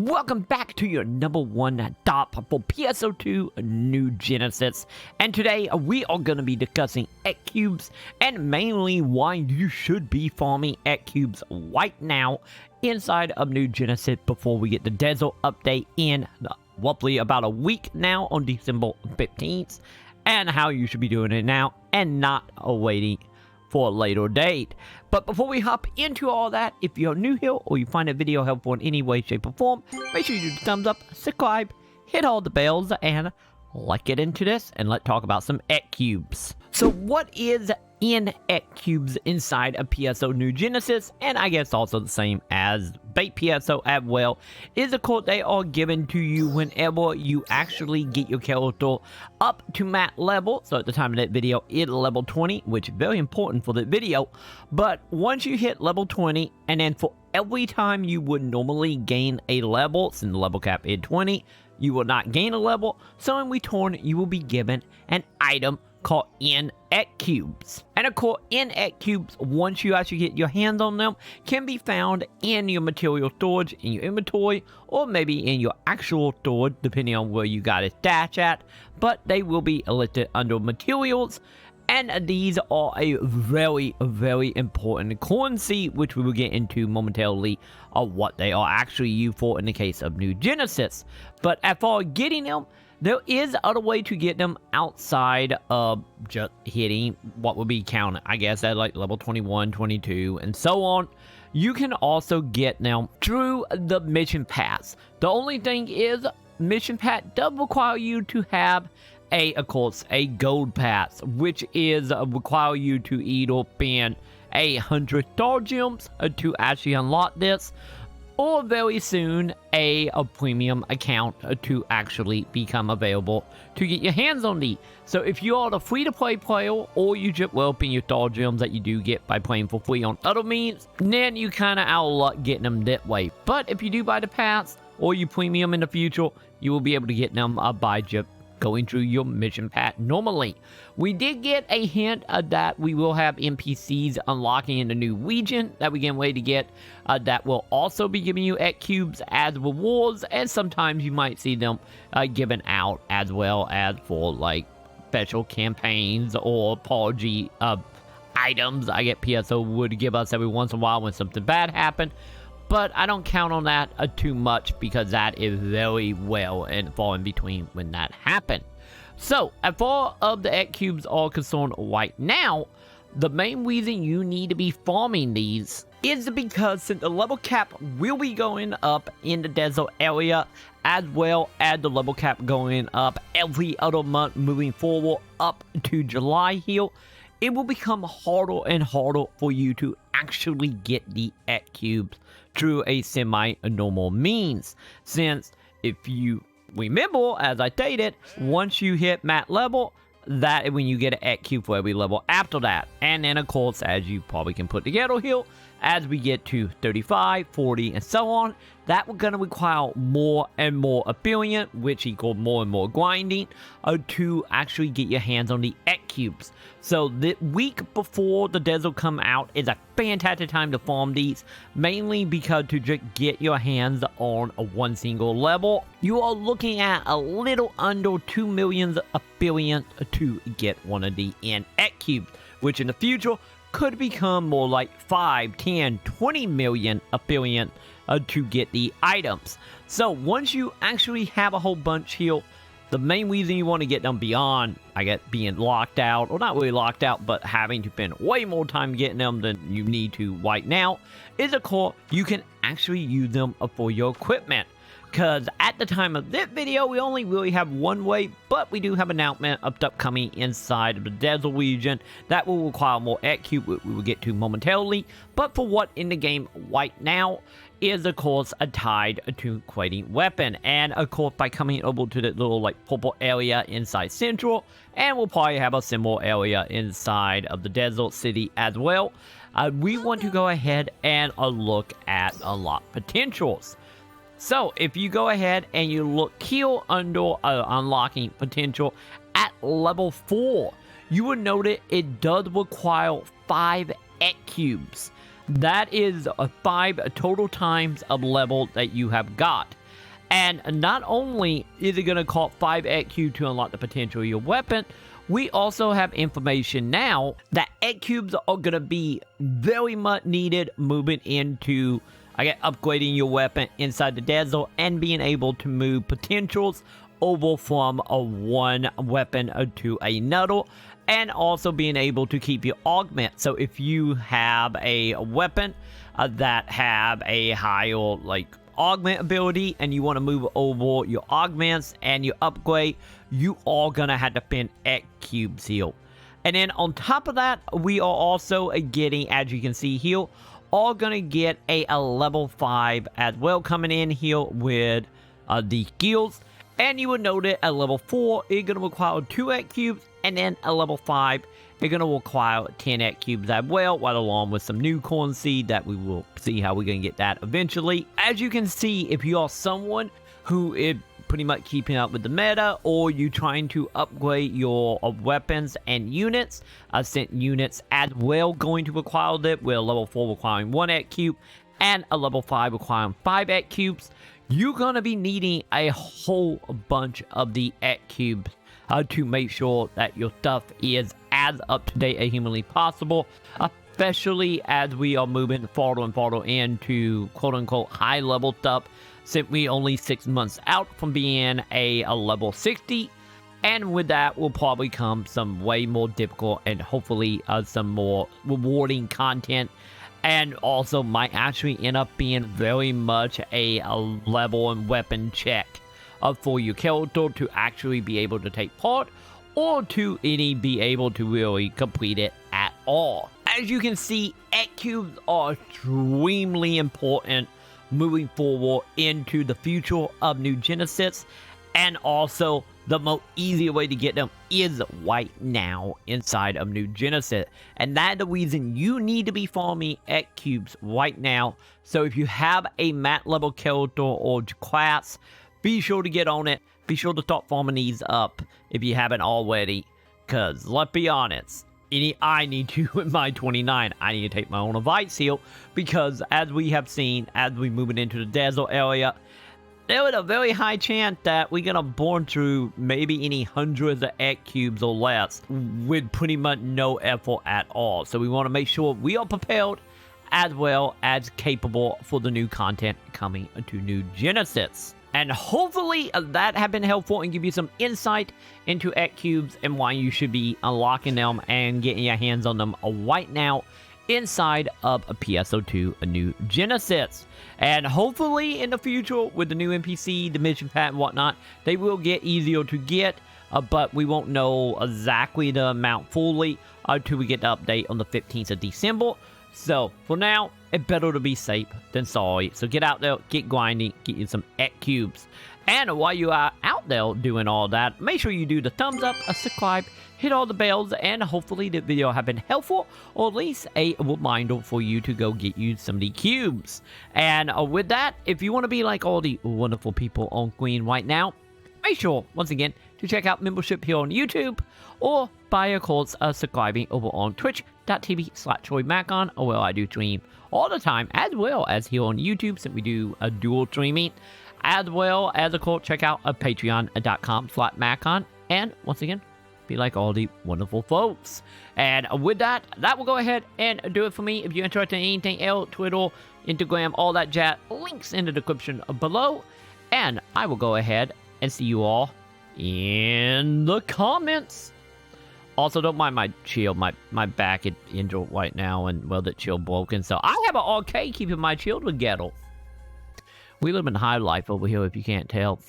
Welcome back to your #1 top for PSO2 New Genesis, and today we are going to be discussing N-Excubes and mainly why you should be farming N-Excubes right now inside of New Genesis before we get the Desert update in roughly about a week now on December 15th, and how you should be doing it now and not awaiting for a later date. But before we hop into all that, if you're new here or you find a video helpful in any way, shape, or form, make sure you do the thumbs up, subscribe, hit all the bells, and let's get into this and let's talk about some N-Excubes. So what is N-Excubes inside of PSO New Genesis, and I guess also the same as bait PSO as well, is a code they are given to you whenever you actually get your character up to max level. So at the time of that video, it's level 20, which is very important for the video. But once you hit level 20, and then for every time you would normally gain a level, since the level cap is 20, you will not gain a level. So in return, you will be given an item called N-Excubes. And of course, N-Excubes, once you actually get your hands on them, can be found in your material storage, in your inventory, or maybe in your actual storage, depending on where you got it stashed at. But they will be listed under materials, and these are a very, very important currency, which we will get into momentarily of what they are actually used for in the case of New Genesis. But as far as getting them, there is other way to get them outside of just hitting what would be counted, I guess, at like level 21, 22, and so on. You can also get them through the mission pass. The only thing is, mission pass does require you to have of course, a gold pass, which is require you to either spend 100 star gems to actually unlock this, or very soon a premium account to actually become available to get your hands on these. So if you are the free-to-play player, or you just well spend your star gems that you do get by playing for free on other means, then you kind of out of luck getting them that way. But if you do buy the pass, or you premium in the future, you will be able to get them by just going through your mission path normally. We did get a hint that we will have NPCs unlocking in the new region that we can wait to get that will also be giving you N-Excubes as rewards, and sometimes you might see them given out as well as for like special campaigns or apology items I get PSO would give us every once in a while when something bad happened. But I don't count on that too much, because that is very well and far in between when that happened. So, as far as the N-Excubes are concerned right now, the main reason you need to be farming these is because since the level cap will be going up in the desert area, as well as the level cap going up every other month moving forward up to July here, it will become harder and harder for you to actually get the N-Excubes through a semi-normal means. Since if you remember, as I stated, once you hit max level, that is when you get an N-Excube for every level after that. And then of course, as you probably can put together here, as we get to 35, 40, and so on, that we're going to require more and more experience, which equals more and more grinding, to actually get your hands on the N-Excubes. So the week before the desert come out is a fantastic time to farm these, mainly because to just get your hands on one single level, you are looking at a little under 2 million experience to get one of the N-Excubes, which in the future could become more like 5, 10, 20 million experience to get the items. So once you actually have a whole bunch here, the main reason you want to get them beyond, I guess, being locked out, or not really locked out, but having to spend way more time getting them than you need to right now, is of course you can actually use them for your equipment. Because at the time of this video, we only really have one way, but we do have an announcement upcoming inside of the desert region that will require more N-Excube, which we will get to momentarily. But for what in the game right now is, of course, tied to creating weapon. And of course, by coming over to the little like purple area inside Central, and we'll probably have a similar area inside of the desert city as well, we want to go ahead and look at unlock potentials. So, if you go ahead and you look here under unlocking potential at level 4, you will notice it does require 5 N-Excubes. That is 5 total times of level that you have got. And not only is it going to cost 5 N-Excubes to unlock the potential of your weapon, we also have information now that N-Excubes are going to be very much needed moving into upgrading your weapon inside the desert and being able to move potentials over from one weapon to another, and also being able to keep your augment. So if you have a weapon that have a higher augment ability and you want to move over your augments and your upgrade, you are gonna have to spend N-Excubes here. And then on top of that, we are also getting, as you can see here, are gonna get a level 5 as well coming in here with the skills. And you will note that at level 4 it's gonna require 2 N-Excubes, and then at level 5 it's gonna require 10 N-Excubes as well, right along with some new currency that we will see how we're gonna get that eventually. As you can see, if you are someone who is pretty much keeping up with the meta, or you trying to upgrade your weapons and units, since units as well going to require that, with a level 4 requiring 1 N-Excube and a level 5 requiring 5 N-Excubes, you're gonna be needing a whole bunch of the N-Excubes to make sure that your stuff is as up to date as humanly possible, especially as we are moving farther and farther into quote unquote high level stuff, since we only 6 months out from being a level 60. And with that will probably come some way more difficult and hopefully some more rewarding content, and also might actually end up being very much a level and weapon check for your character to actually be able to take part, or to be able to really complete it at all. As you can see, N-Excubes are extremely important moving forward into the future of New Genesis, and also the most easier way to get them is right now inside of New Genesis, and that's the reason you need to be farming N-Excubes right now. So if you have a mat level character or class, be sure to get on it. Be sure to start farming these up if you haven't already, because let's be honest, I need to, with my 29, I need to take my own advice here, because as we have seen, as we moving into the desert area, there is a very high chance that we're gonna burn through maybe any hundreds of N-Excubes or less with pretty much no effort at all. So we want to make sure we are prepared as well as capable for the new content coming to New Genesis. And hopefully that have been helpful and give you some insight into N-Excubes and why you should be unlocking them and getting your hands on them right now inside of a PSO2 New Genesis. And hopefully in the future with the new NPC, the mission pack and whatnot, they will get easier to get, but we won't know exactly the amount fully until we get the update on the 15th of December. So for now, it's better to be safe than sorry. So get out there, get grinding, get you some N-Excubes. And while you are out there doing all that, make sure you do the thumbs up, subscribe, hit all the bells, and hopefully the video have been helpful, or at least a reminder for you to go get you some of the cubes. And with that, if you want to be like all the wonderful people on screen right now, make sure, once again, to check out membership here on YouTube, or by of course subscribing over on twitch.tv/TroyMacon, where I do stream all the time, as well as here on YouTube, since we do a dual streaming, as well as of course check out patreon.com/Macon, and once again, be like all the wonderful folks. And with that, that will go ahead and do it for me. If you're interested in anything else, Twitter, Instagram, all that jazz, links in the description below, and I will go ahead and see you all in the comments. Also, don't mind my shield. My back is injured right now, and well, that shield broken. So I have an arcade keeping my shield together. We live in high life over here, if you can't tell.